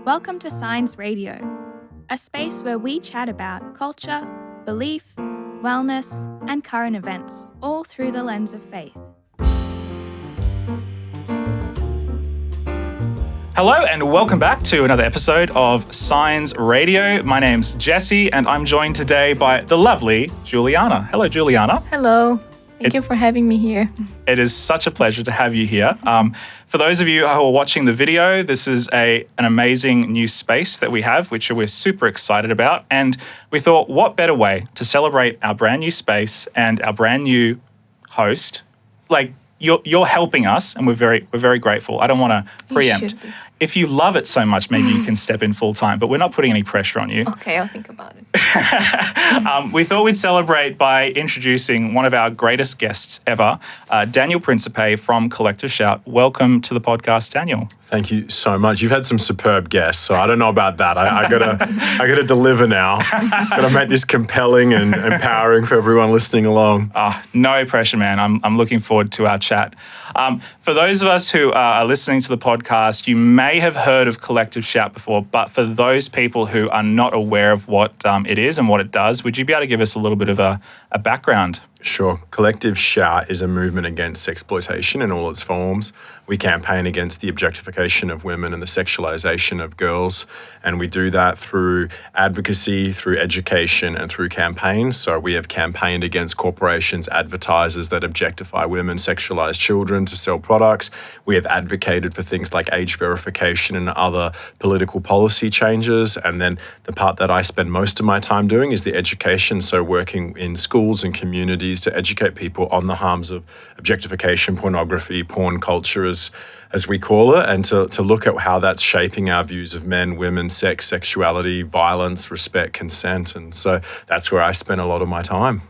Welcome to Science Radio, a space where we chat about culture, belief, wellness, and current events, all through the lens of faith. Hello and welcome back to another episode of Science Radio. My name's Jesse and I'm joined today by the lovely Juliana. Hello, Juliana. Hello. Thank you for having me here. It is such a pleasure to have you here. For those of you who are watching the video, this is an amazing new space that we have, which we're super excited about. And we thought, what better way to celebrate our brand new space and our brand new host? Like, you're helping us, and we're very grateful. I don't want to preempt. If you love it so much, maybe you can step in full time, but we're not putting any pressure on you. Okay, I'll think about it. We thought we'd celebrate by introducing one of our greatest guests ever, Daniel Principe from Collective Shout. Welcome to the podcast, Daniel. Thank you so much. You've had some superb guests, so I don't know about that. I gotta deliver now. Gotta make this compelling and empowering for everyone listening along. No pressure, man. I'm looking forward to our chat. For those of us who are listening to the podcast, you may have heard of Collective Shout before, but for those people who are not aware of what it is and what it does, would you be able to give us a little bit of a background? Sure. Collective Shout is a movement against sexploitation in all its forms. We campaign against the objectification of women and the sexualisation of girls, and we do that through advocacy, through education, and through campaigns. So we have campaigned against corporations, advertisers that objectify women, sexualise children to sell products. We have advocated for things like age verification and other political policy changes. And then the part that I spend most of my time doing is the education, so working in schools and communities to educate people on the harms of objectification, pornography, porn culture, as we call it, and to look at how that's shaping our views of men, women, sex, sexuality, violence, respect, consent. And so that's where I spend a lot of my time.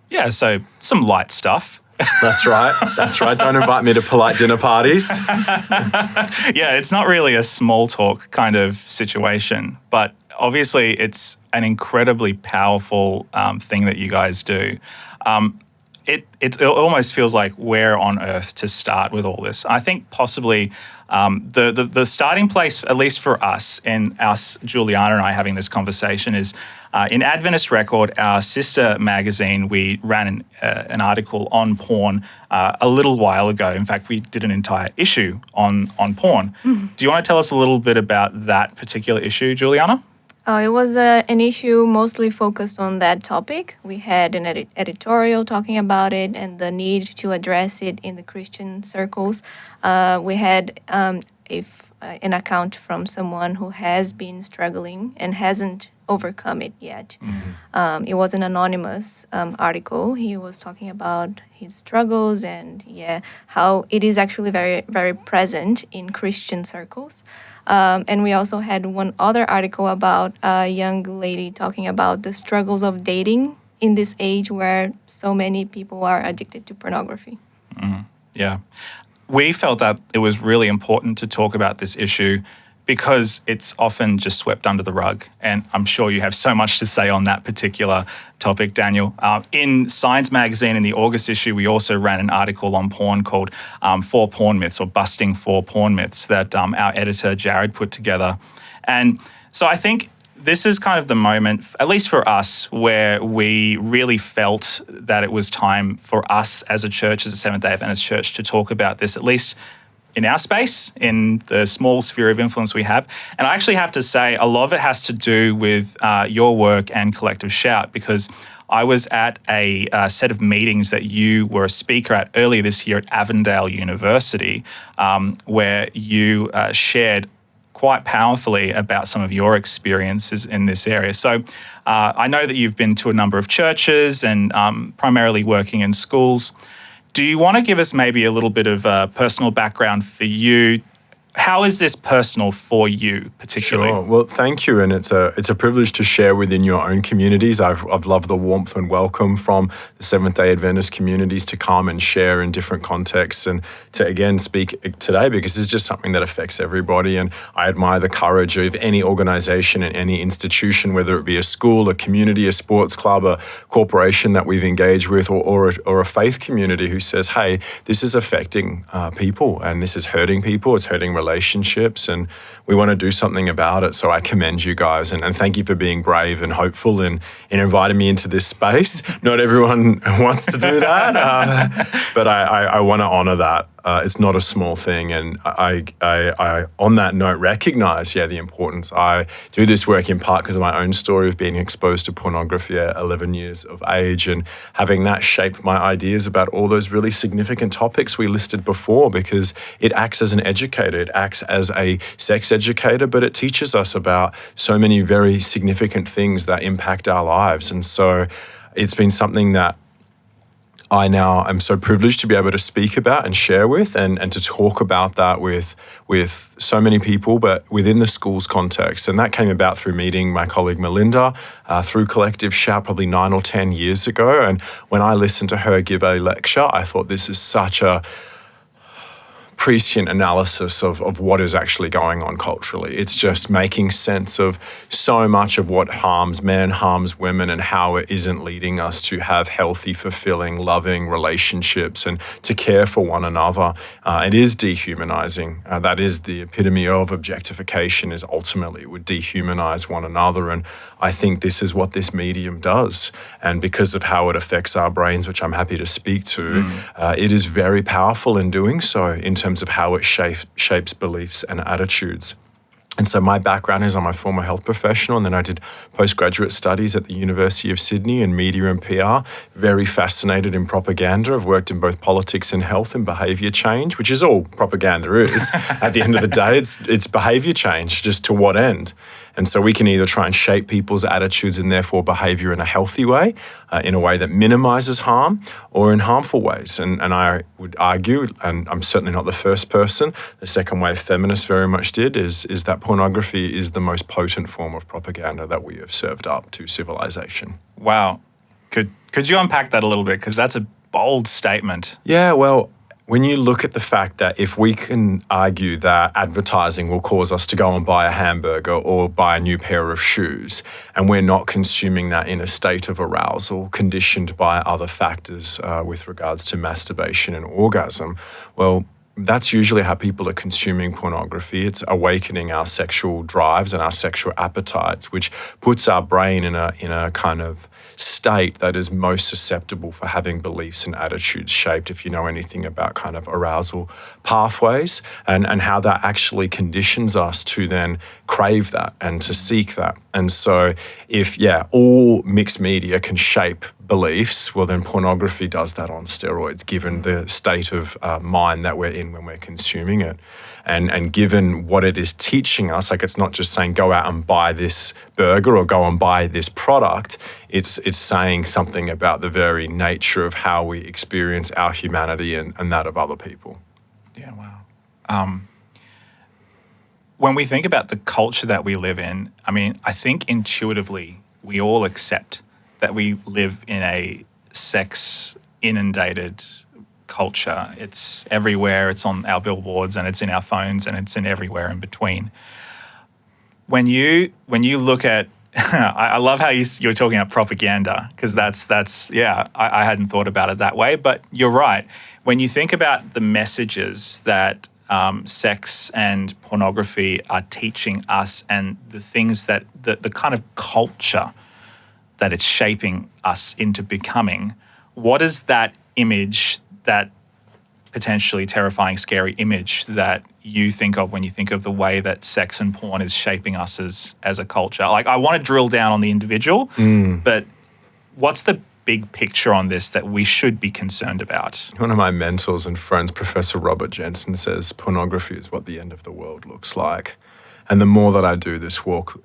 Yeah, so some light stuff. That's right. Don't invite me to polite dinner parties. Yeah, it's not really a small talk kind of situation, but obviously it's an incredibly powerful thing that you guys do. It almost feels like where on earth to start with all this. I think possibly the starting place, at least for us, and us, Juliana and I having this conversation, is in Adventist Record, our sister magazine. We ran an article on porn a little while ago. In fact, we did an entire issue on porn. Mm-hmm. Do you want to tell us a little bit about that particular issue, Juliana? It was an issue mostly focused on that topic. We had an editorial talking about it and the need to address it in the Christian circles. We had an account from someone who has been struggling and hasn't overcome it yet. Mm-hmm. It was an anonymous article. He was talking about his struggles and how it is actually very, very present in Christian circles. And we also had one other article about a young lady talking about the struggles of dating in this age where so many people are addicted to pornography. Mm-hmm. Yeah. We felt that it was really important to talk about this issue because it's often just swept under the rug. And I'm sure you have so much to say on that particular topic, Daniel. In Science Magazine, in the August issue, we also ran an article on porn called 4 Porn Myths, or Busting 4 Porn Myths, that our editor, Jared, put together. And so I think this is kind of the moment, at least for us, where we really felt that it was time for us as a church, as a Seventh-day Adventist church, to talk about this, at least in our space, in the small sphere of influence we have. And I actually have to say a lot of it has to do with your work and Collective Shout, because I was at a set of meetings that you were a speaker at earlier this year at Avondale University, where you shared quite powerfully about some of your experiences in this area. So I know that you've been to a number of churches and primarily working in schools. Do you want to give us maybe a little bit of a personal background for you? How is this personal for you particularly? Sure. Well, thank you. And it's a privilege to share within your own communities. I've loved the warmth and welcome from the Seventh-day Adventist communities to come and share in different contexts and to, again, speak today because it's just something that affects everybody. And I admire the courage of any organization and any institution, whether it be a school, a community, a sports club, a corporation that we've engaged with, or a faith community who says, hey, this is affecting people and this is hurting people. It's hurting relationships, and we want to do something about it. So I commend you guys, and thank you for being brave and hopeful in inviting me into this space. Not everyone wants to do that, but I want to honor that. It's not a small thing, and I on that note, recognize, the importance. I do this work in part because of my own story of being exposed to pornography at 11 years of age, and having that shape my ideas about all those really significant topics we listed before, because it acts as an educator, it acts as a sex educator, but it teaches us about so many very significant things that impact our lives. And so it's been something that I now am so privileged to be able to speak about and share with, and to talk about that with so many people, but within the school's context. And that came about through meeting my colleague Melinda through Collective Shout probably 9 or 10 years ago. And when I listened to her give a lecture, I thought this is such a prescient analysis of what is actually going on culturally. It's just making sense of so much of what harms men, harms women, and how it isn't leading us to have healthy, fulfilling, loving relationships and to care for one another. It is dehumanizing. That is the epitome of objectification, is ultimately it would dehumanize one another. And I think this is what this medium does. And because of how it affects our brains, which I'm happy to speak to, it is very powerful in doing so, in terms of how it shapes beliefs and attitudes. And so my background is I'm a former health professional, and then I did postgraduate studies at the University of Sydney in media and PR. Very fascinated in propaganda. I've worked in both politics and health and behaviour change, which is all propaganda is. At the end of the day, it's behaviour change, just to what end? And so we can either try and shape people's attitudes and therefore behaviour in a healthy way, in a way that minimises harm, or in harmful ways. And I would argue, and I'm certainly not the first person, the second wave feminists very much did, is that pornography is the most potent form of propaganda that we have served up to civilization. Wow. Could you unpack that a little bit? Because that's a bold statement. Yeah, well, when you look at the fact that if we can argue that advertising will cause us to go and buy a hamburger or buy a new pair of shoes, and we're not consuming that in a state of arousal conditioned by other factors with regards to masturbation and orgasm, well, that's usually how people are consuming pornography. It's awakening our sexual drives and our sexual appetites, which puts our brain in a kind of state that is most susceptible for having beliefs and attitudes shaped, if you know anything about kind of arousal pathways, and how that actually conditions us to then crave that and to seek that. And so if, all mixed media can shape beliefs, well, then pornography does that on steroids, given the state of mind that we're in when we're consuming it. And given what it is teaching us, like it's not just saying go out and buy this burger or go and buy this product, it's saying something about the very nature of how we experience our humanity and that of other people. Yeah, wow. When we think about the culture that we live in, I mean, I think intuitively we all accept that we live in a sex-inundated culture. It's everywhere. It's on our billboards, and it's in our phones, and it's in everywhere in between. When you look at, I love how you're talking about propaganda, because I hadn't thought about it that way, but you're right. When you think about the messages that sex and pornography are teaching us, and the things that the kind of culture that it's shaping us into becoming, what is that image, that potentially terrifying, scary image that you think of when you think of the way that sex and porn is shaping us as a culture? Like, I want to drill down on the individual, but what's the big picture on this that we should be concerned about? One of my mentors and friends, Professor Robert Jensen, says pornography is what the end of the world looks like. And the more that I do this work,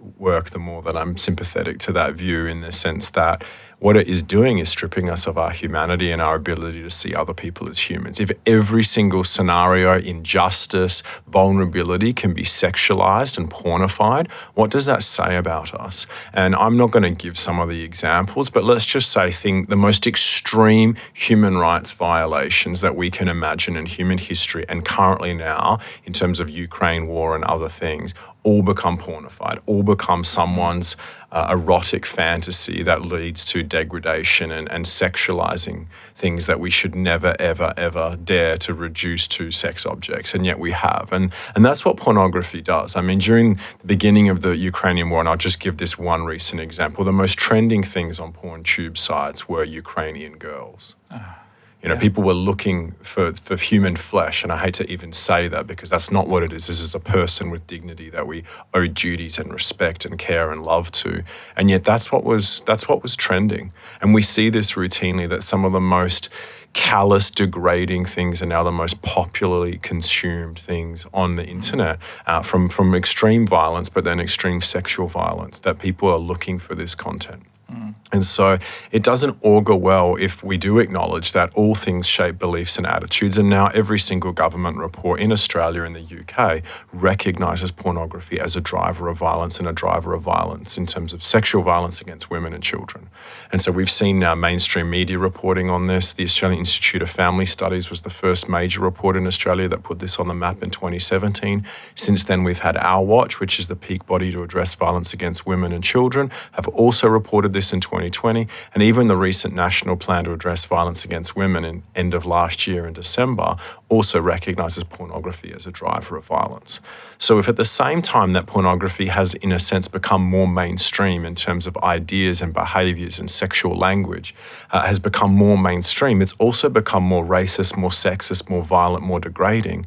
the more that I'm sympathetic to that view, in the sense that what it is doing is stripping us of our humanity and our ability to see other people as humans. If every single scenario, injustice, vulnerability can be sexualized and pornified, what does that say about us? And I'm not going to give some of the examples, but let's just say the most extreme human rights violations that we can imagine in human history and currently now, in terms of Ukraine war and other things, all become pornified, all become someone's erotic fantasy that leads to degradation and sexualizing things that we should never, ever, ever dare to reduce to sex objects, and yet we have. And that's what pornography does. I mean, during the beginning of the Ukrainian war, and I'll just give this one recent example, the most trending things on porn tube sites were Ukrainian girls. You know, people were looking for human flesh, and I hate to even say that because that's not what it is. This is a person with dignity that we owe duties and respect and care and love to, and yet that's what was trending. And we see this routinely, that some of the most callous, degrading things are now the most popularly consumed things on the internet, from extreme violence, but then extreme sexual violence. That people are looking for this content. And so it doesn't augur well if we do acknowledge that all things shape beliefs and attitudes. And now every single government report in Australia and the UK recognises pornography as a driver of violence, and a driver of violence in terms of sexual violence against women and children. And so we've seen now mainstream media reporting on this. The Australian Institute of Family Studies was the first major report in Australia that put this on the map in 2017. Since then, we've had Our Watch, which is the peak body to address violence against women and children, have also reported this in 2020, and even the recent National Plan to Address Violence Against Women in end of last year in December also recognises pornography as a driver of violence. So if at the same time that pornography has, in a sense, become more mainstream in terms of ideas and behaviours and sexual language, has become more mainstream, it's also become more racist, more sexist, more violent, more degrading.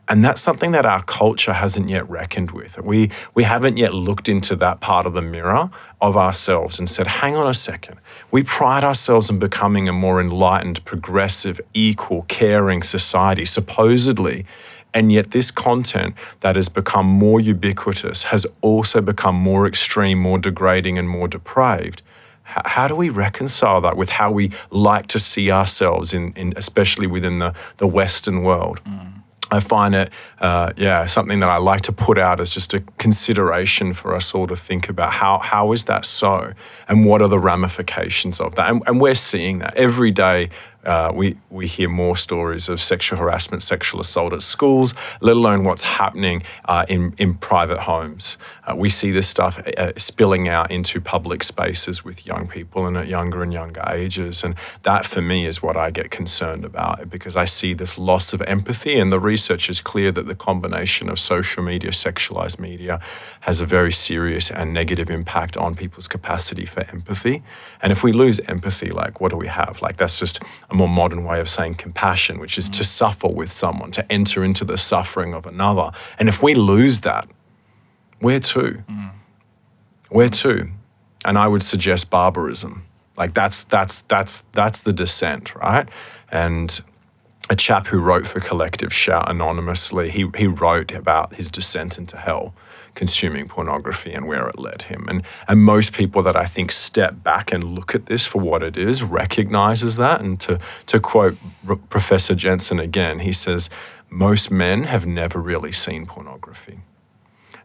And that's something that our culture hasn't yet reckoned with. We haven't yet looked into that part of the mirror of ourselves and said, hang on a second. We pride ourselves in becoming a more enlightened, progressive, equal, caring society, supposedly. And yet this content that has become more ubiquitous has also become more extreme, more degrading, and more depraved. How do we reconcile that with how we like to see ourselves, in especially within the Western world? I find it, something that I like to put out as just a consideration for us all to think about. How is that so? And what are the ramifications of that? And we're seeing that every day. We hear more stories of sexual harassment, sexual assault at schools, let alone what's happening in private homes. We see this stuff spilling out into public spaces with young people and at younger and younger ages. And that, for me, is what I get concerned about, because I see this loss of empathy, and the research is clear that the combination of social media, sexualized media, has a very serious and negative impact on people's capacity for empathy. And if we lose empathy, like, what do we have? Like, that's just a more modern way of saying compassion, which is to suffer with someone, to enter into the suffering of another. And if we lose that, where to? Where to? And I would suggest barbarism. Like, that's the descent, right? And a chap who wrote for Collective Shout anonymously, he wrote about his descent into hell, consuming pornography and where it led him. And most people that I think step back and look at this for what it is recognizes that. And to quote Professor Jensen again, he says, most men have never really seen pornography.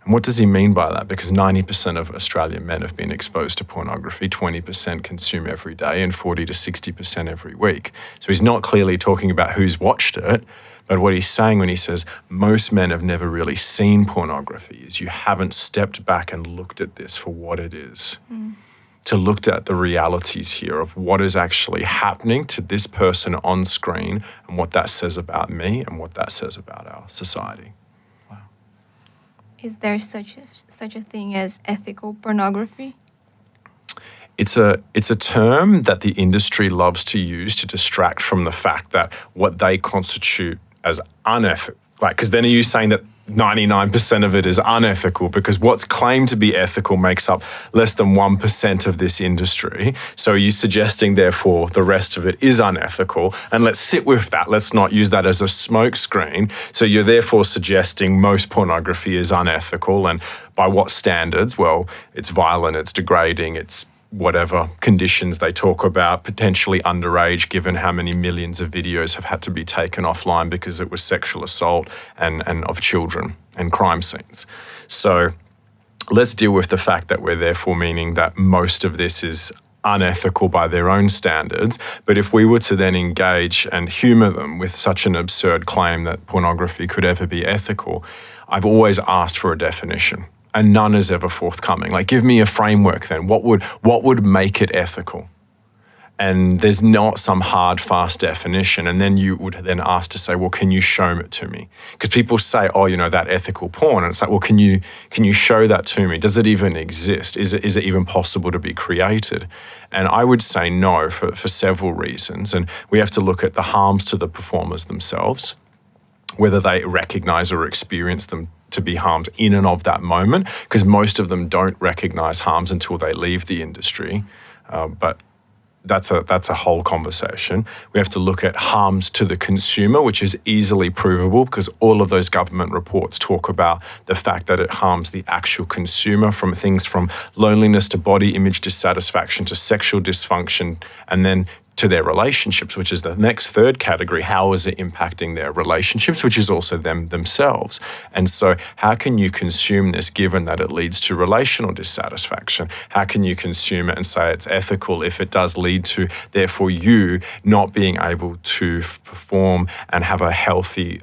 And what does he mean by that? Because 90% of Australian men have been exposed to pornography, 20% consume every day, and 40 to 60% every week. So he's not clearly talking about who's watched it, but what he's saying when he says most men have never really seen pornography is you haven't stepped back and looked at this for what it is. To look at the realities here of what is actually happening to this person on screen, and what that says about me and what that says about our society. Is there such a thing as ethical pornography? It's a term that the industry loves to use to distract from the fact that what they constitute as unethical, like, because then are you saying that 99% of it is unethical, because what's claimed to be ethical makes up less than 1% of this industry. So are you suggesting, therefore, the rest of it is unethical? And let's sit with that. Let's not use that as a smokescreen. So you're therefore suggesting most pornography is unethical. And by what standards? Well, it's violent, it's degrading, it's whatever conditions they talk about, potentially underage, given how many millions of videos have had to be taken offline because it was sexual assault and of children and crime scenes. So let's deal with the fact that we're therefore meaning that most of this is unethical by their own standards. But if we were to then engage and humour them with such an absurd claim that pornography could ever be ethical, I've always asked for a definition. and none is ever forthcoming. Like, give me a framework then. What would make it ethical? And there's not some hard, fast definition. And then you would then ask to say, well, can you show it to me? Because people say, oh, that ethical porn. And it's like, well, can you show that to me? Does it even exist? Is it even possible to be created? And I would say no for several reasons. And we have to look at the harms to the performers themselves, whether they recognize or experience them to be harms in and of that moment, because most of them don't recognize harms until they leave the industry. But that's a whole conversation. We have to look at harms to the consumer, which is easily provable because all of those government reports talk about the fact that it harms the actual consumer, from things from loneliness to body image dissatisfaction to sexual dysfunction, and then to their relationships, which is the next third category. How is it impacting their relationships, which is also them themselves? And so how can you consume this given that it leads to relational dissatisfaction? How can you consume it and say it's ethical if it does lead to, therefore, you not being able to perform and have a healthy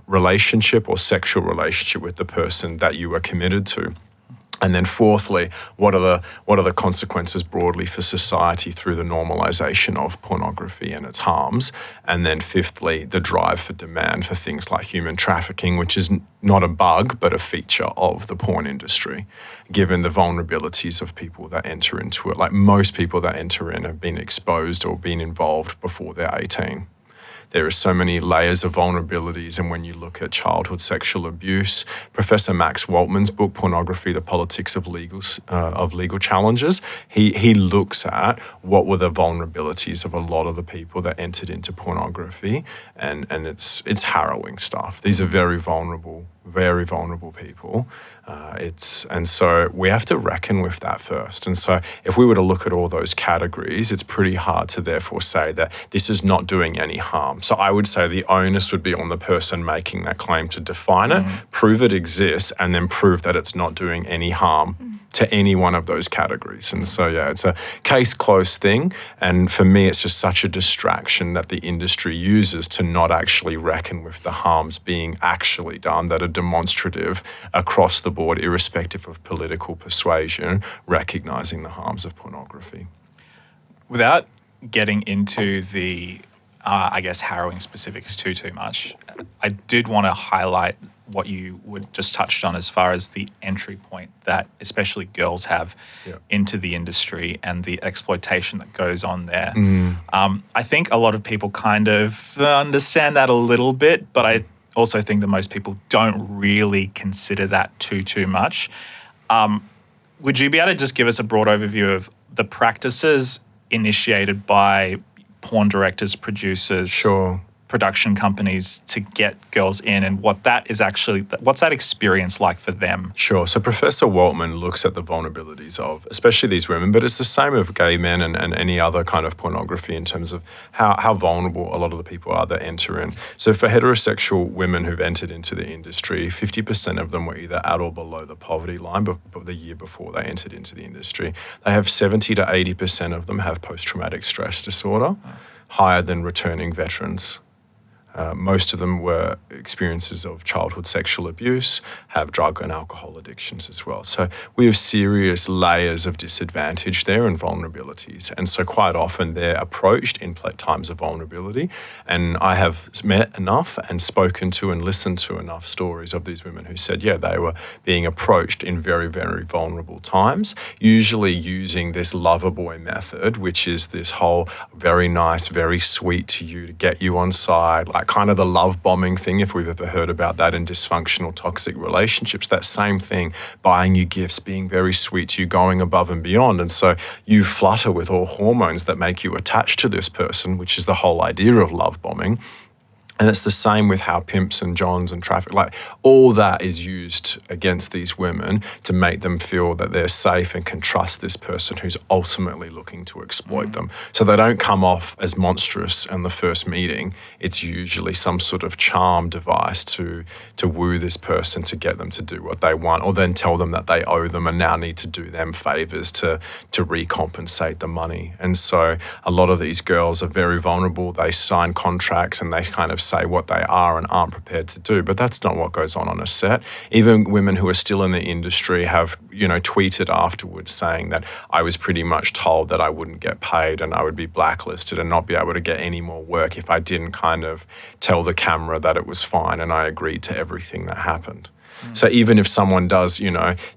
relationship or sexual relationship with the person that you are committed to? And then fourthly, what are the consequences broadly for society through the normalization of pornography and its harms? And then fifthly, the drive for demand for things like human trafficking, which is not a bug, but a feature of the porn industry, given the vulnerabilities of people that enter into it. Like, most people that enter in have been exposed or been involved before they're 18. There are so many layers of vulnerabilities, and when you look at childhood sexual abuse, Professor Max Waltman's book, Pornography, The Politics of Legal Challenges, he looks at what were the vulnerabilities of a lot of the people that entered into pornography, and it's harrowing stuff. These are very vulnerable people. And so we have to reckon with that first. And so if we were to look at all those categories, it's pretty hard to therefore say that this is not doing any harm. So I would say the onus would be on the person making that claim to define it, prove it exists, and then prove that it's not doing any harm to any one of those categories. And so, yeah, it's a case closed thing. And for me, it's just such a distraction that the industry uses to not actually reckon with the harms being actually done that are demonstrative across the board, irrespective of political persuasion, recognizing the harms of pornography. Without getting into the, harrowing specifics too much, I did want to highlight what you would just touched on as far as the entry point that especially girls have into the industry and the exploitation that goes on there. I think a lot of people kind of understand that a little bit, but I also think that most people don't really consider that too much. Would you be able to just give us a broad overview of the practices initiated by porn directors, producers, production companies to get girls in, and what's that experience like for them? Sure. So Professor Waltman looks at the vulnerabilities of especially these women, but it's the same of gay men and any other kind of pornography in terms of how vulnerable a lot of the people are that enter in. So for heterosexual women who've entered into the industry, 50% of them were either at or below the poverty line the year before they entered into the industry. They have 70 to 80% of them have post-traumatic stress disorder, higher than returning veterans. Most of them were experiences of childhood sexual abuse, have drug and alcohol addictions as well. So we have serious layers of disadvantage there and vulnerabilities. And so quite often they're approached in times of vulnerability. And I have met enough and spoken to and listened to enough stories of these women who said, they were being approached in very, very vulnerable times, usually using this lover boy method, which is this whole very nice, very sweet to you to get you on side, like kind of the love bombing thing, if we've ever heard about that in dysfunctional toxic relationships, that same thing, buying you gifts, being very sweet to you, going above and beyond. And so you flutter with all hormones that make you attached to this person, which is the whole idea of love bombing. And it's the same with how pimps and johns and traffic, like all that is used against these women to make them feel that they're safe and can trust this person who's ultimately looking to exploit them. So they don't come off as monstrous in the first meeting. It's usually some sort of charm device to woo this person, to get them to do what they want, or then tell them that they owe them and now need to do them favors to recompensate the money. And so a lot of these girls are very vulnerable. They sign contracts and they kind of say what they are and aren't prepared to do. But that's not what goes on a set. Even women who are still in the industry have, tweeted afterwards saying that I was pretty much told that I wouldn't get paid and I would be blacklisted and not be able to get any more work if I didn't kind of tell the camera that it was fine and I agreed to everything that happened. So even if someone does,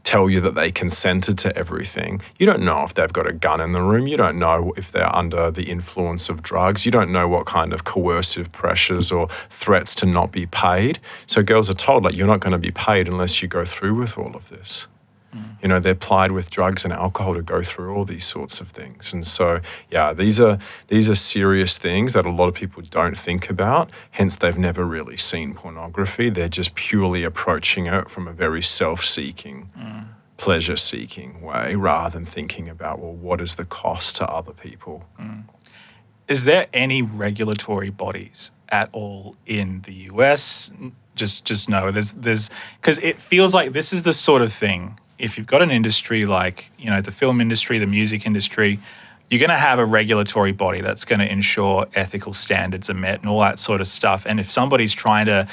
tell you that they consented to everything, you don't know if they've got a gun in the room. You don't know if they're under the influence of drugs. You don't know what kind of coercive pressures or threats to not be paid. So girls are told, like, you're not going to be paid unless you go through with all of this. They're plied with drugs and alcohol to go through all these sorts of things. And so, yeah, these are serious things that a lot of people don't think about. Hence, they've never really seen pornography. They're just purely approaching it from a very self-seeking, pleasure-seeking way rather than thinking about, well, what is the cost to other people? Is there any regulatory bodies at all in the US? Just no. There's because it feels like this is the sort of thing. If you've got an industry like, the film industry, the music industry, you're going to have a regulatory body that's going to ensure ethical standards are met and all that sort of stuff. And if somebody's trying to,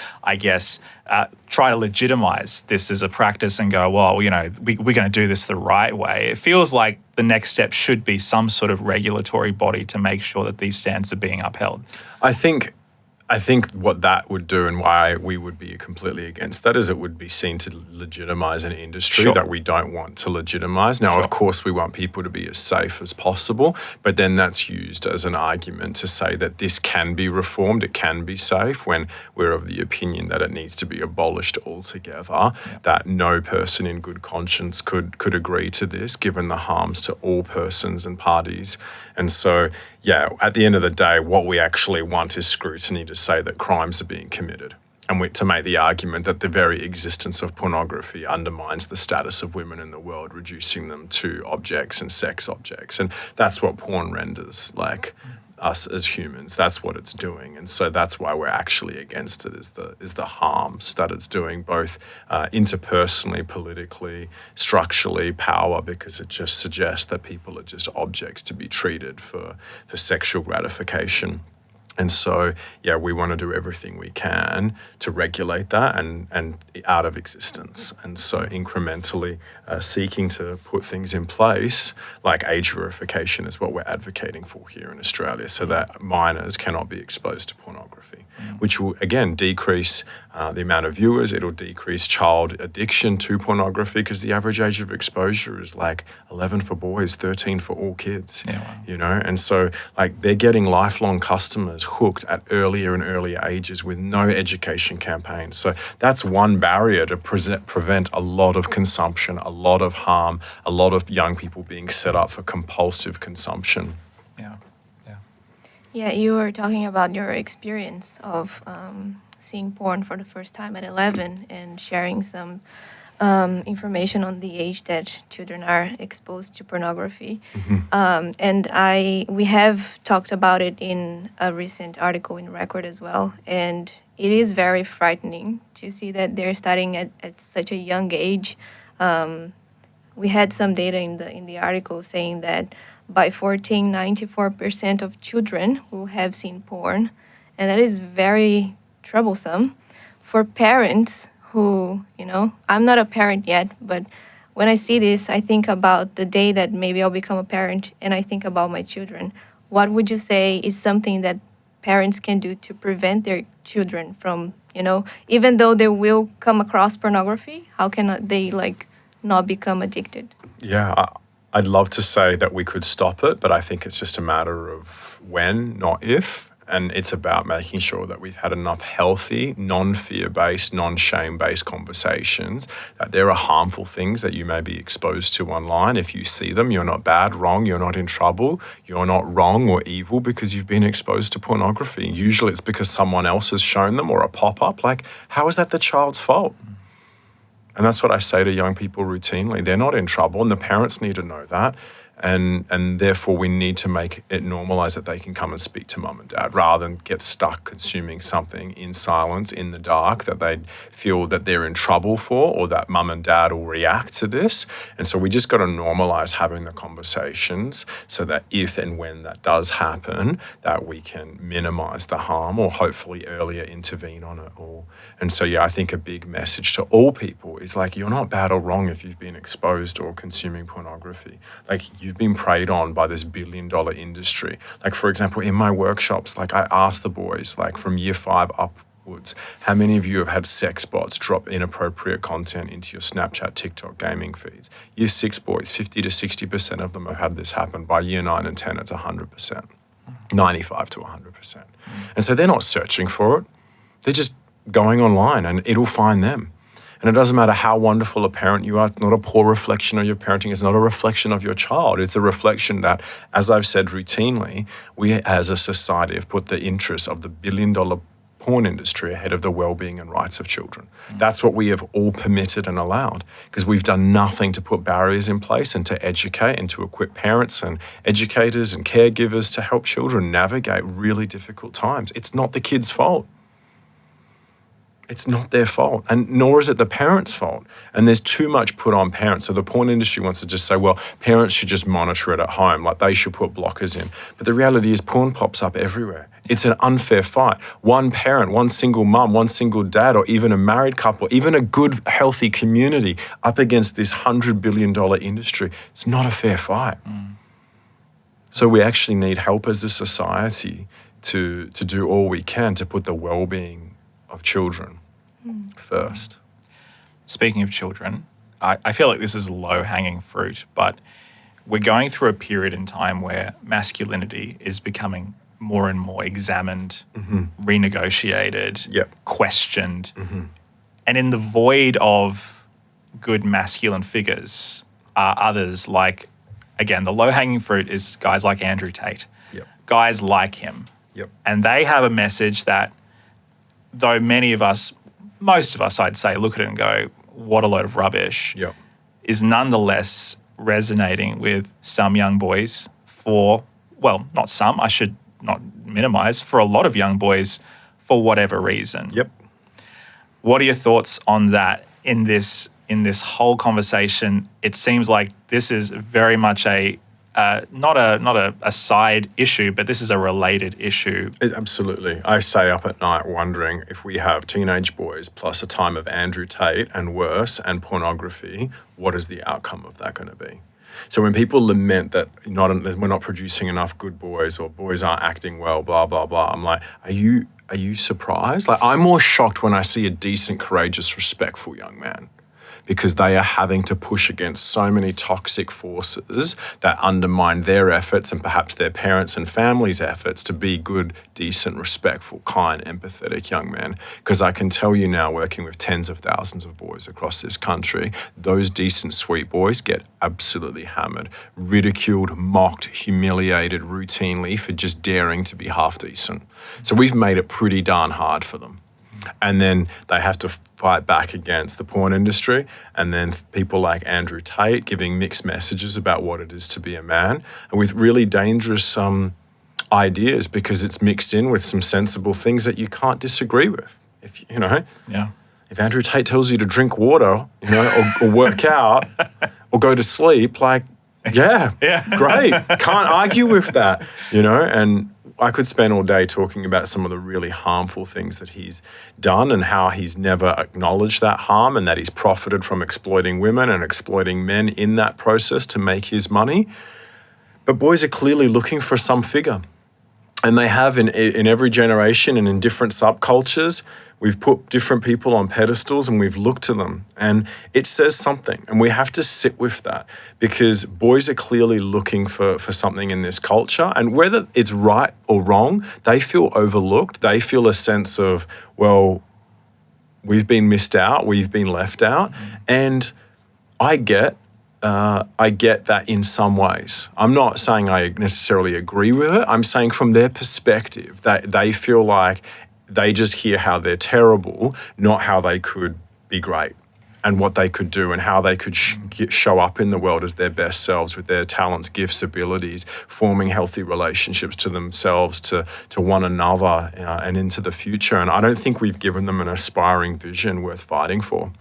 try to legitimize this as a practice and go, well, we're going to do this the right way, it feels like the next step should be some sort of regulatory body to make sure that these standards are being upheld. I think what that would do and why we would be completely against that is it would be seen to legitimize an industry that we don't want to legitimize. Now, of course, we want people to be as safe as possible, but then that's used as an argument to say that this can be reformed, it can be safe, when we're of the opinion that it needs to be abolished altogether, that no person in good conscience could agree to this, given the harms to all persons and parties. And so, yeah, at the end of the day, what we actually want is scrutiny to say that crimes are being committed. And to make the argument that the very existence of pornography undermines the status of women in the world, reducing them to objects and sex objects. And that's what porn renders like us as humans. That's what it's doing. And so that's why we're actually against it, is the harms that it's doing, both interpersonally, politically, structurally, power, because it just suggests that people are just objects to be treated for sexual gratification. And so, yeah, we want to do everything we can to regulate that and out of existence. And so incrementally seeking to put things in place, like age verification is what we're advocating for here in Australia, so that minors cannot be exposed to pornography, which will, again, decrease the amount of viewers. It'll decrease child addiction to pornography, because the average age of exposure is like 11 for boys, 13 for all kids, and so like they're getting lifelong customers hooked at earlier and earlier ages with no education campaigns. So that's one barrier to prevent a lot of consumption, a lot of harm, a lot of young people being set up for compulsive consumption. Yeah, you were talking about your experience of seeing porn for the first time at 11 and sharing some information on the age that children are exposed to pornography. And we have talked about it in a recent article in Record as well. And it is very frightening to see that they're starting at such a young age. We had some data in the article saying that by 14, 94% of children will have seen porn. And that is very troublesome for parents who, I'm not a parent yet, but when I see this, I think about the day that maybe I'll become a parent, and I think about my children. What would you say is something that parents can do to prevent their children from, even though they will come across pornography, how can they not become addicted? Yeah, I'd love to say that we could stop it, but I think it's just a matter of when, not if. And it's about making sure that we've had enough healthy, non-fear-based, non-shame-based conversations, that there are harmful things that you may be exposed to online. If you see them, you're not bad, wrong, you're not in trouble, you're not wrong or evil because you've been exposed to pornography. Usually it's because someone else has shown them or a pop-up. Like, how is that the child's fault? And that's what I say to young people routinely. They're not in trouble, and the parents need to know that. And therefore we need to make it normalize that they can come and speak to mum and dad rather than get stuck consuming something in silence in the dark that they feel that they're in trouble for, or that mum and dad will react to this. And so we just got to normalize having the conversations so that if and when that does happen, that we can minimize the harm or hopefully earlier intervene on it all. And so, yeah, I think a big message to all people is like, you're not bad or wrong if you've been exposed or consuming pornography. Like, you've been preyed on by this billion-dollar industry. Like, for example, in my workshops, like I ask the boys, like from year 5 upwards, how many of you have had sex bots drop inappropriate content into your Snapchat, TikTok, gaming feeds? Year 6 boys, 50 to 60% of them have had this happen. By year 9 and 10, it's 100%, 95 to 100%. And so they're not searching for it. They're just going online and it'll find them. And it doesn't matter how wonderful a parent you are. It's not a poor reflection of your parenting. It's not a reflection of your child. It's a reflection that, as I've said routinely, we as a society have put the interests of the billion-dollar porn industry ahead of the well-being and rights of children. That's what we have all permitted and allowed, because we've done nothing to put barriers in place and to educate and to equip parents and educators and caregivers to help children navigate really difficult times. It's not the kids' fault. It's not their fault, and nor is it the parents' fault. And there's too much put on parents. So the porn industry wants to just say, well, parents should just monitor it at home, like they should put blockers in. But the reality is porn pops up everywhere. It's an unfair fight. One parent, one single mum, one single dad, or even a married couple, even a good, healthy community up against this $100 billion industry. It's not a fair fight. So we actually need help as a society to do all we can to put the well-being of children first. Speaking of children, I feel like this is low-hanging fruit, but we're going through a period in time where masculinity is becoming more and more examined, renegotiated, questioned. And in the void of good masculine figures are others like, again, the low-hanging fruit is guys like Andrew Tate, guys like him. And they have a message that, though most of us, I'd say, look at it and go, what a load of rubbish, is nonetheless resonating with some young boys not some, I should not minimize, for a lot of young boys for whatever reason. What are your thoughts on that in this whole conversation? It seems like this is very much not a side issue, but this is a related issue. Absolutely. I stay up at night wondering if we have teenage boys plus a time of Andrew Tate and worse and pornography, what is the outcome of that going to be? So when people lament that we're not producing enough good boys or boys aren't acting well, blah, blah, blah, I'm like, are you surprised? Like, I'm more shocked when I see a decent, courageous, respectful young man, because they are having to push against so many toxic forces that undermine their efforts and perhaps their parents' and families' efforts to be good, decent, respectful, kind, empathetic young men. Because I can tell you now, working with tens of thousands of boys across this country, those decent, sweet boys get absolutely hammered, ridiculed, mocked, humiliated routinely for just daring to be half decent. So we've made it pretty darn hard for them. And then they have to fight back against the porn industry, and then people like Andrew Tate giving mixed messages about what it is to be a man, and with really dangerous ideas, because it's mixed in with some sensible things that you can't disagree with. If Andrew Tate tells you to drink water, or work out, or go to sleep, like, great, can't argue with that, and I could spend all day talking about some of the really harmful things that he's done and how he's never acknowledged that harm and that he's profited from exploiting women and exploiting men in that process to make his money. But boys are clearly looking for some figure. And they have in every generation and in different subcultures. We've put different people on pedestals and we've looked to them. And it says something. And we have to sit with that, because boys are clearly looking for something in this culture. And whether it's right or wrong, they feel overlooked. They feel a sense of, well, we've been missed out, we've been left out. And I get that in some ways. I'm not saying I necessarily agree with it. I'm saying from their perspective that they feel like they just hear how they're terrible, not how they could be great. and what they could do and how they could show up in the world as their best selves with their talents, gifts, abilities, forming healthy relationships to themselves, to one another, and into the future. And I don't think we've given them an aspiring vision worth fighting for.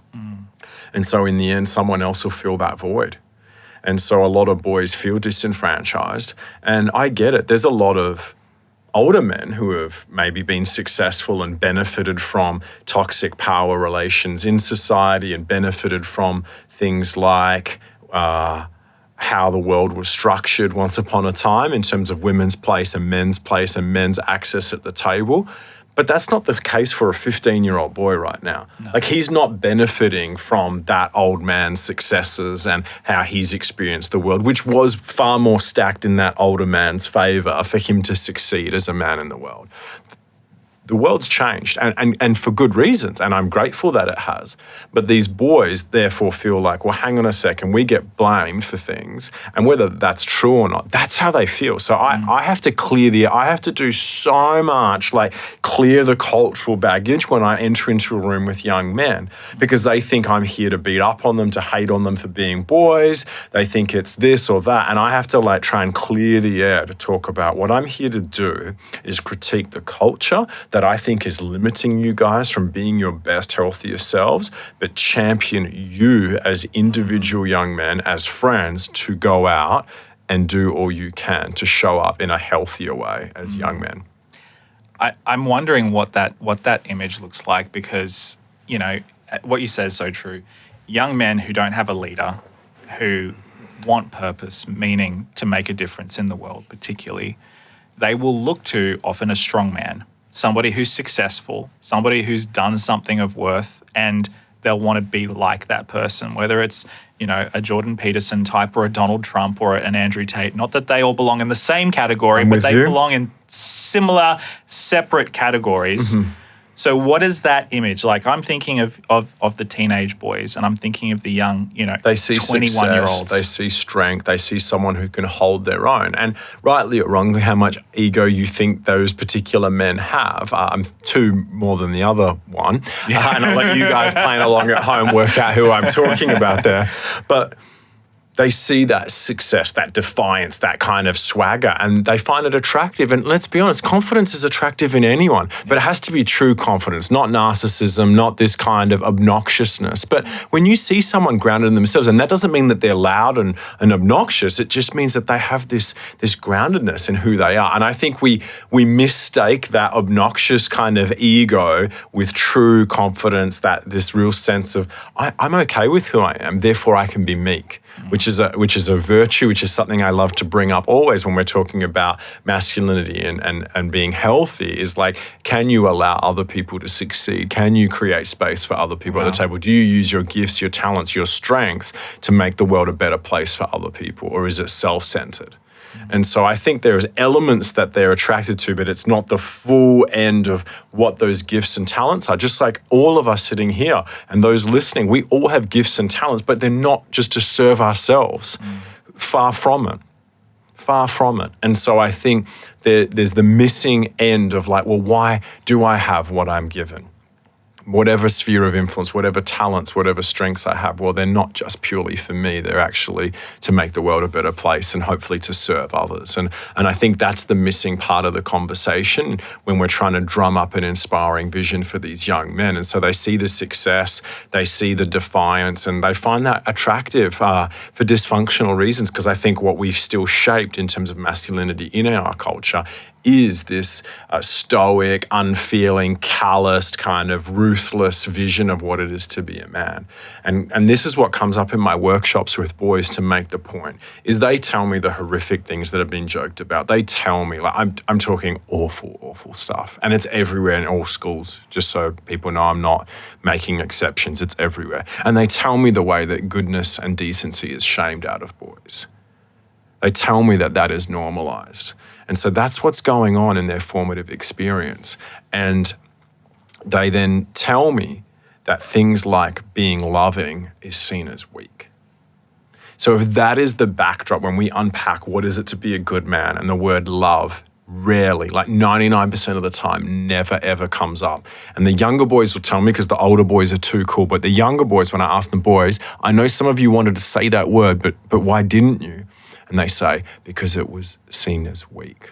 And so in the end, someone else will fill that void. And so a lot of boys feel disenfranchised. And I get it. There's a lot of older men who have maybe been successful and benefited from toxic power relations in society and benefited from things like how the world was structured once upon a time in terms of women's place and men's access at the table. But that's not the case for a 15-year-old boy right now. No. Like, he's not benefiting from that old man's successes and how he's experienced the world, which was far more stacked in that older man's favor for him to succeed as a man in the world. The world's changed, and for good reasons, and I'm grateful that it has. But these boys therefore feel like, well, hang on a second, we get blamed for things, and whether that's true or not, that's how they feel. So I have to I have to do so much, like clear the cultural baggage when I enter into a room with young men, because they think I'm here to beat up on them, to hate on them for being boys. They think it's this or that, and I have to like try and clear the air to talk about what I'm here to do is critique the culture that I think is limiting you guys from being your best, healthiest selves, but champion you as individual young men, as friends, to go out and do all you can to show up in a healthier way as young men. I'm wondering what that image looks like, because, you know, what you say is so true. Young men who don't have a leader, who want purpose, meaning to make a difference in the world particularly, they will look to often a strong man, somebody who's successful, somebody who's done something of worth, and they'll want to be like that person, whether it's, you know, a Jordan Peterson type or a Donald Trump or an Andrew Tate. Not that they all belong in the same category, but they belong in similar, separate categories. Mm-hmm. So what is that image? Like, I'm thinking of the teenage boys, and I'm thinking of the young, you know, they see 21-year-olds. Success, they see strength, they see someone who can hold their own. And rightly or wrongly, how much ego you think those particular men have. Two more than the other one. Yeah. And I'll let you guys playing along at home work out who I'm talking about there. But they see that success, that defiance, that kind of swagger, and they find it attractive. And let's be honest, confidence is attractive in anyone, but it has to be true confidence, not narcissism, not this kind of obnoxiousness. But when you see someone grounded in themselves, and that doesn't mean that they're loud and obnoxious, it just means that they have this groundedness in who they are. And I think we mistake that obnoxious kind of ego with true confidence, that this real sense of, I'm okay with who I am, therefore I can be meek. Which is a virtue, which is something I love to bring up always when we're talking about masculinity and being healthy, is like, can you allow other people to succeed? Can you create space for other people at the table? Do you use your gifts, your talents, your strengths to make the world a better place for other people, or is it self-centered? And so I think there's elements that they're attracted to, but it's not the full end of what those gifts and talents are. Just like all of us sitting here and those listening, we all have gifts and talents, but they're not just to serve ourselves. Far from it. Far from it. And so I think there's the missing end of like, well, why do I have what I'm given? Whatever sphere of influence, whatever talents, whatever strengths I have, well, they're not just purely for me. They're actually to make the world a better place and hopefully to serve others. And I think that's the missing part of the conversation when we're trying to drum up an inspiring vision for these young men. And so they see the success, they see the defiance, and they find that attractive for dysfunctional reasons, because I think what we've still shaped in terms of masculinity in our culture is this stoic, unfeeling, calloused, kind of ruthless vision of what it is to be a man. And this is what comes up in my workshops with boys to make the point, is they tell me the horrific things that have been joked about. They tell me, like, I'm talking awful, awful stuff. And it's everywhere in all schools, just so people know I'm not making exceptions. It's everywhere. And they tell me the way that goodness and decency is shamed out of boys. They tell me that that is normalized. And so that's what's going on in their formative experience. And they then tell me that things like being loving is seen as weak. So if that is the backdrop, when we unpack what is it to be a good man, and the word love rarely, like 99% of the time, never ever comes up. And the younger boys will tell me, because the older boys are too cool, but the younger boys, when I ask them, boys, I know some of you wanted to say that word, but why didn't you? And they say, because it was seen as weak.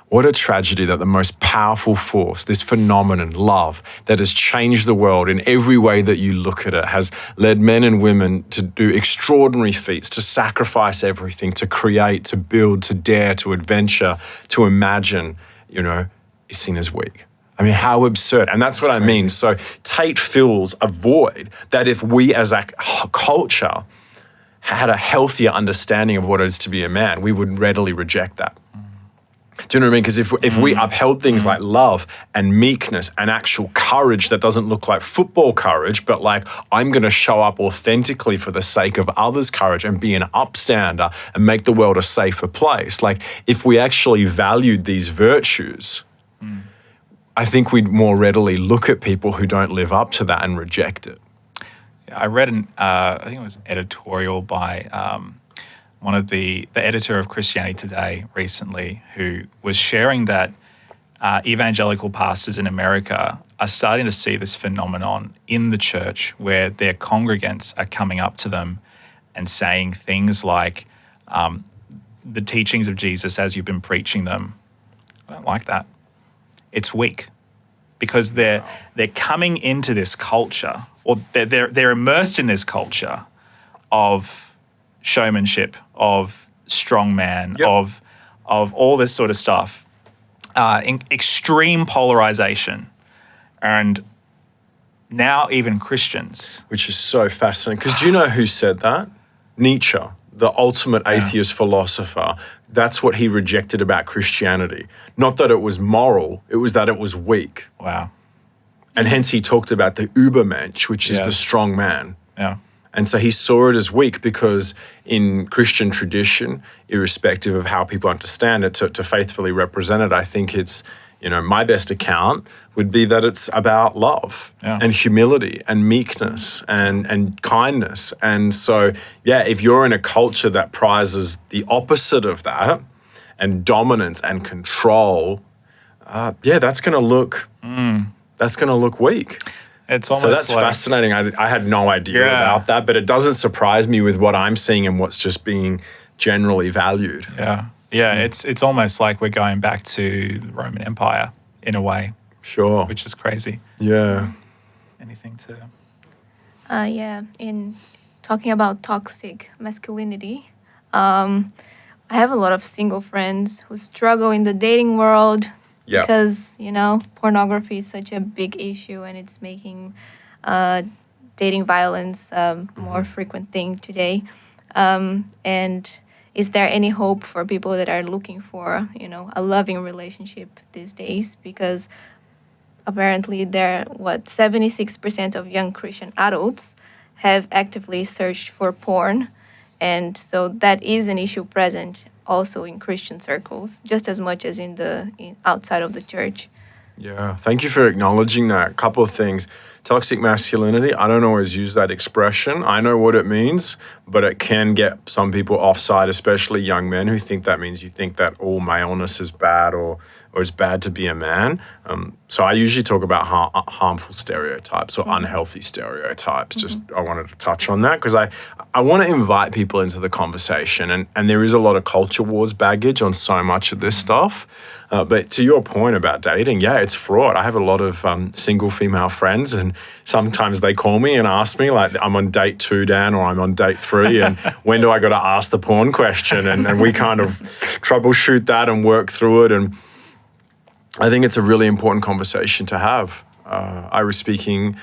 What a tragedy that the most powerful force, this phenomenon, love, that has changed the world in every way that you look at it, has led men and women to do extraordinary feats, to sacrifice everything, to create, to build, to dare, to adventure, to imagine, is seen as weak. I mean, how absurd. And that's what I mean. So Tate fills a void that if we as a culture had a healthier understanding of what it is to be a man, we would readily reject that. Do you know what I mean? Because if we upheld things like love and meekness and actual courage that doesn't look like football courage, but like I'm going to show up authentically for the sake of others' courage and be an upstander and make the world a safer place. Like if we actually valued these virtues, I think we'd more readily look at people who don't live up to that and reject it. I read I think it was an editorial by one of the editor of Christianity Today recently, who was sharing that evangelical pastors in America are starting to see this phenomenon in the church where their congregants are coming up to them and saying things like, the teachings of Jesus as you've been preaching them, I don't like that. It's weak. Because they're coming into this culture, or they're immersed in this culture of showmanship, of strongman, of all this sort of stuff, extreme polarization, and now even Christians. Which is so fascinating. Because do you know who said that? Nietzsche, the ultimate atheist philosopher. That's what he rejected about Christianity. Not that it was moral, it was that it was weak. Wow. And hence he talked about the Übermensch, which is the strong man. Yeah. And so he saw it as weak because in Christian tradition, irrespective of how people understand it, to faithfully represent it, I think it's, my best account would be that it's about love and humility and meekness and kindness. And so, if you're in a culture that prizes the opposite of that and dominance and control, that's going to look weak. It's almost so that's fascinating. I had no idea about that, but it doesn't surprise me with what I'm seeing and what's just being generally valued. Yeah, it's almost like we're going back to the Roman Empire in a way. Sure. Which is crazy. Yeah. Anything to... in talking about toxic masculinity, I have a lot of single friends who struggle in the dating world because, pornography is such a big issue and it's making dating violence a more frequent thing today. And is there any hope for people that are looking for, a loving relationship these days? Because apparently 76% of young Christian adults have actively searched for porn. And so that is an issue present also in Christian circles, just as much as outside of the church. Yeah, thank you for acknowledging that. A couple of things. Toxic masculinity, I don't always use that expression. I know what it means, but it can get some people offside, especially young men who think that means you think that all maleness is bad or it's bad to be a man. So I usually talk about harmful stereotypes or unhealthy stereotypes. Just I wanted to touch on that because I want to invite people into the conversation. And there is a lot of culture wars baggage on so much of this stuff. But to your point about dating, it's fraught. I have a lot of single female friends, and sometimes they call me and ask me, like, I'm on date 2, Dan, or I'm on date 3, and when do I got to ask the porn question? And we kind of troubleshoot that and work through it. And I think it's a really important conversation to have. I was speaking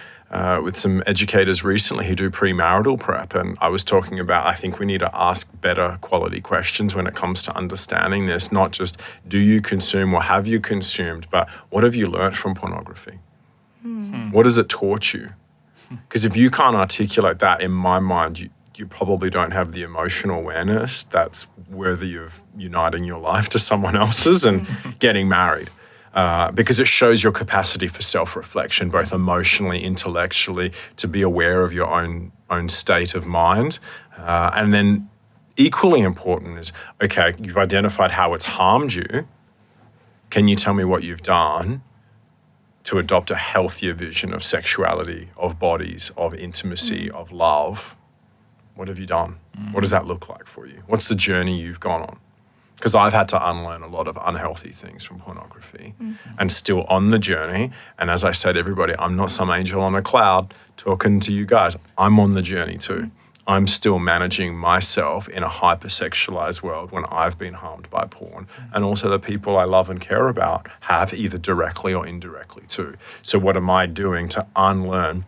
with some educators recently who do premarital prep, and I was talking about I think we need to ask better quality questions when it comes to understanding this, not just do you consume or have you consumed, but what have you learnt from pornography? What has it taught you? Because if you can't articulate that, in my mind, you probably don't have the emotional awareness that's worthy of uniting your life to someone else's and getting married. Because it shows your capacity for self-reflection, both emotionally, intellectually, to be aware of your own state of mind. And then equally important is, okay, you've identified how it's harmed you. Can you tell me what you've done to adopt a healthier vision of sexuality, of bodies, of intimacy, of love? What have you done? What does that look like for you? What's the journey you've gone on? Because I've had to unlearn a lot of unhealthy things from pornography and still on the journey. And as I said, everybody, I'm not some angel on a cloud talking to you guys. I'm on the journey too. I'm still managing myself in a hypersexualized world when I've been harmed by porn. And also the people I love and care about have, either directly or indirectly too. So what am I doing to unlearn,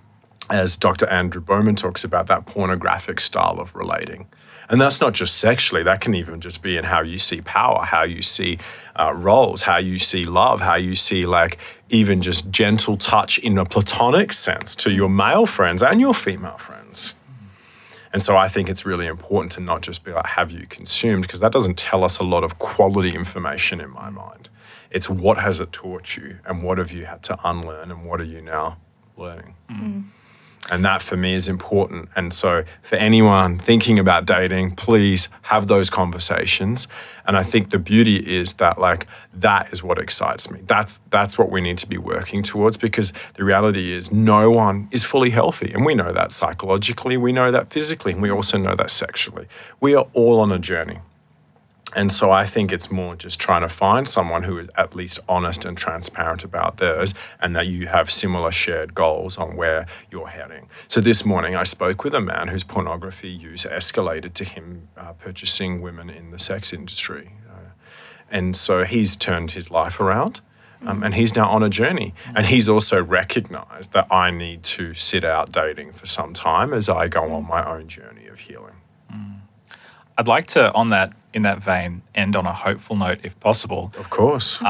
as Dr. Andrew Bowman talks about, that pornographic style of relating? And that's not just sexually, that can even just be in how you see power, how you see roles, how you see love, how you see like even just gentle touch in a platonic sense to your male friends and your female friends. And so I think it's really important to not just be like, have you consumed? Because that doesn't tell us a lot of quality information in my mind. It's what has it taught you and what have you had to unlearn and what are you now learning? And that for me is important. And so for anyone thinking about dating, please have those conversations. And I think the beauty is that like, that is what excites me. That's what we need to be working towards, because the reality is no one is fully healthy. And we know that psychologically, we know that physically, and we also know that sexually. We are all on a journey. And so I think it's more just trying to find someone who is at least honest and transparent about theirs, and that you have similar shared goals on where you're heading. So this morning I spoke with a man whose pornography use escalated to him purchasing women in the sex industry. And so he's turned his life around. And he's now on a journey. And he's also recognized that I need to sit out dating for some time as I go on my own journey of healing. I'd like to, in that vein, end on a hopeful note if possible. Of course.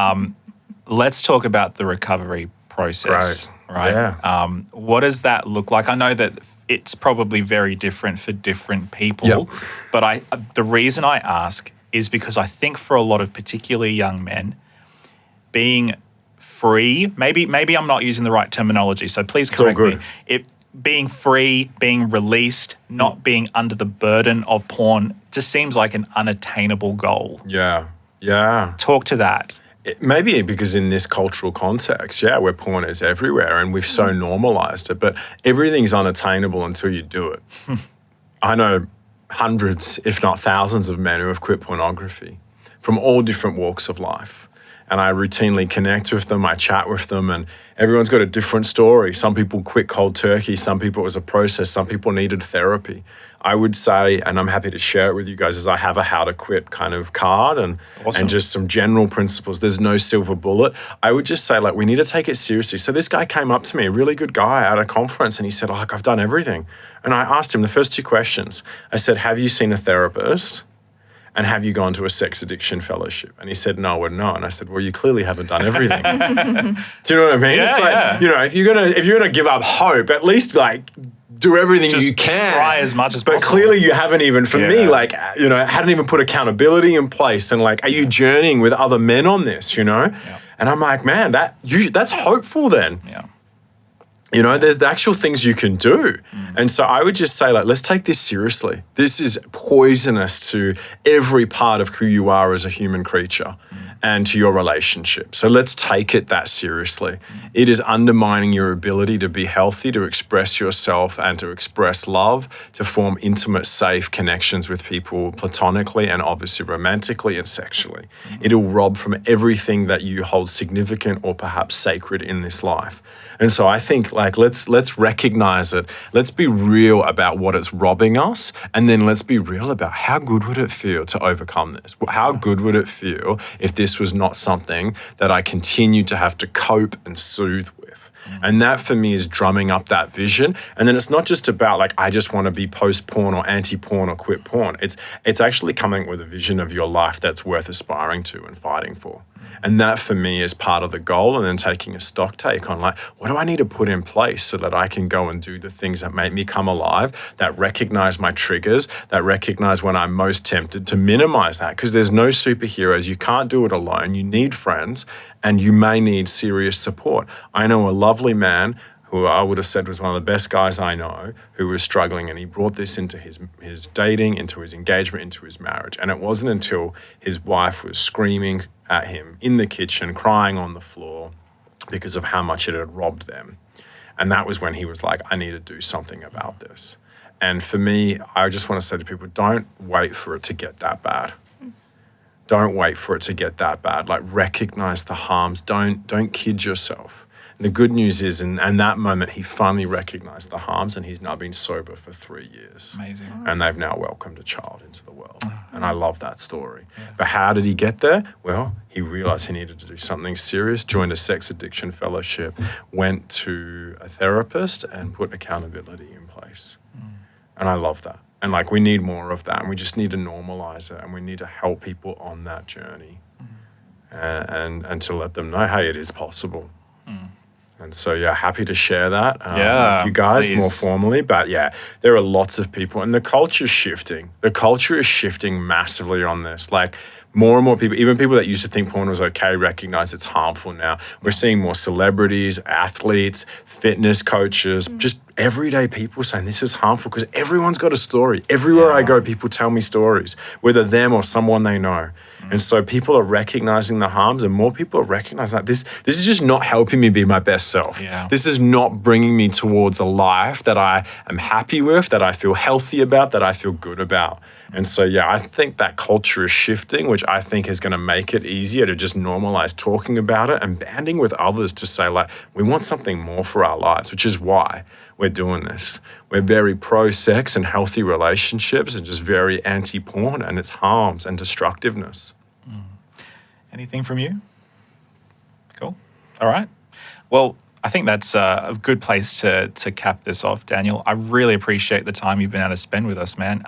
Let's talk about the recovery process. Right? Yeah. What does that look like? I know that it's probably very different for different people, Yep. but the reason I ask is because I think for a lot of particularly young men, being free, maybe I'm not using the right terminology, so please correct me. Being free, being released, not being under the burden of porn just seems like an unattainable goal. Yeah. Talk to that. Maybe because in this cultural context, where porn is everywhere and we've so normalized it, but everything's unattainable until you do it. I know hundreds, if not thousands of men who have quit pornography from all different walks of life. And I routinely connect with them, I chat with them, and everyone's got a different story. Some people quit cold turkey, some people it was a process, some people needed therapy. I would say, and I'm happy to share it with you guys, is I have a how to quit kind of card and just some general principles. There's no silver bullet. I would just say, like, we need to take it seriously. So this guy came up to me, a really good guy at a conference, and he said, I've done everything. And I asked him the first two questions. I said, have you seen a therapist? And have you gone to a sex addiction fellowship? And he said, no and no. And I said, well, you clearly haven't done everything. Do you know what I mean? Yeah, it's like, you know, if you're gonna give up hope, at least like do everything Just you can. try as much as but possible. clearly you haven't even, for me, like, you know, hadn't even put accountability in place. And like, are you journeying with other men on this, you know? Yeah. And I'm like, man, that's hopeful then. Yeah. You know, there's the actual things you can do. And so I would just say, like, let's take this seriously. This is poisonous to every part of who you are as a human creature and to your relationship. So let's take it that seriously. It is undermining your ability to be healthy, to express yourself and to express love, to form intimate, safe connections with people platonically and obviously romantically and sexually. It'll rob from everything that you hold significant or perhaps sacred in this life. And so I think, like, let's recognize it. Let's be real about what it's robbing us, and then let's be real about how good would it feel to overcome this? How good would it feel if this was not something that I continue to have to cope and soothe with? And that for me is drumming up that vision. And then it's not just about like, I just want to be post-porn or anti-porn or quit porn. It's actually coming with a vision of your life that's worth aspiring to and fighting for. And that for me is part of the goal, and then taking a stock take on like, what do I need to put in place so that I can go and do the things that make me come alive, that recognize my triggers, that recognize when I'm most tempted, to minimize that, because there's no superheroes. You can't do it alone. You need friends, and you may need serious support. I know a lovely man who I would have said was one of the best guys I know, who was struggling, and he brought this into his dating, into his engagement, into his marriage. And it wasn't until his wife was screaming at him in the kitchen, crying on the floor because of how much it had robbed them. And that was when he was like, I need to do something about this. And for me, I just want to say to people, don't wait for it to get that bad. Don't wait for it to get that bad. Like, recognize the harms. Don't kid yourself. The good news is, in that moment, he finally recognized the harms, and he's now been sober for 3 years. Amazing. And they've now welcomed a child into the world. And I love that story. Yeah. But how did he get there? Well, he realized he needed to do something serious, joined a sex addiction fellowship, went to a therapist, and put accountability in place. And I love that. And like, we need more of that. And we just need to normalize it. And we need to help people on that journey. And to let them know, hey, it is possible. And so, yeah, happy to share that with you guys more formally. But yeah, there are lots of people, and the culture's shifting. The culture is shifting massively on this. Like, more and more people, even people that used to think porn was okay, recognize it's harmful now. We're seeing more celebrities, athletes, fitness coaches, just everyday people saying this is harmful, because everyone's got a story. Everywhere I go, people tell me stories, whether them or someone they know. And so people are recognizing the harms, and more people are recognizing that this is just not helping me be my best self. Yeah. This is not bringing me towards a life that I am happy with, that I feel healthy about, that I feel good about. And so, yeah, I think that culture is shifting, which I think is going to make it easier to just normalize talking about it and banding with others to say, like, we want something more for our lives, which is why we're doing this. We're very pro-sex and healthy relationships, and just very anti-porn and its harms and destructiveness. Anything from you? Cool. All right. Well, I think that's a good place to cap this off, Daniel. I really appreciate the time you've been able to spend with us, man.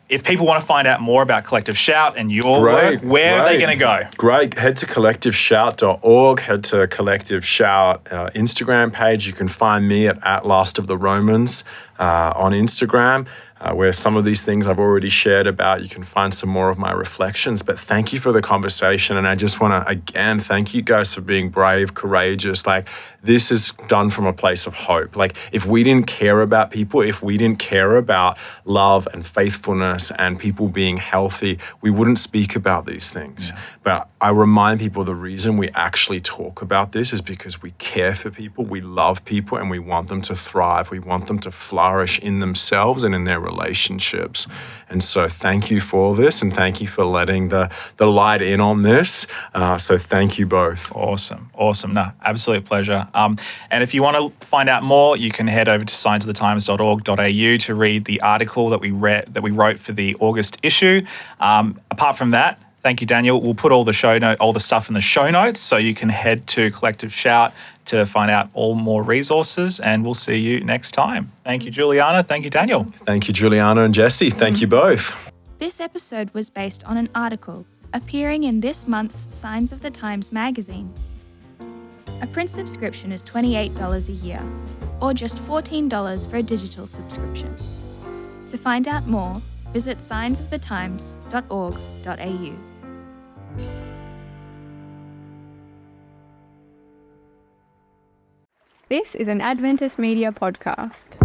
If people want to find out more about Collective Shout and your work, where are they going to go? Great. Head to collectiveshout.org. Head to Collective Shout Instagram page. You can find me at Last of the Romans on Instagram, where some of these things I've already shared about. You can find some more of my reflections. But thank you for the conversation. And I just want to, again, thank you guys for being brave, courageous. Like, this is done from a place of hope. Like, if we didn't care about people, if we didn't care about love and faithfulness and people being healthy, we wouldn't speak about these things. Yeah. But I remind people the reason we actually talk about this is because we care for people, we love people, and we want them to thrive. We want them to flourish in themselves and in their relationships. And so thank you for this, and thank you for letting the light in on this. So thank you both. Awesome. No, absolute pleasure. And if you want to find out more, you can head over to signsofthetimes.org.au to read the article that we wrote for the August issue. Apart from that, thank you, Daniel. We'll put all the stuff in the show notes, so you can head to Collective Shout to find out all more resources, and we'll see you next time. Thank you, Juliana. Thank you, Daniel. Thank you, Juliana and Jesse. Thank you both. This episode was based on an article appearing in this month's Signs of the Times magazine. A print subscription is $28 a year, or just $14 for a digital subscription. To find out more, visit signsofthetimes.org.au. This is an Adventist Media podcast.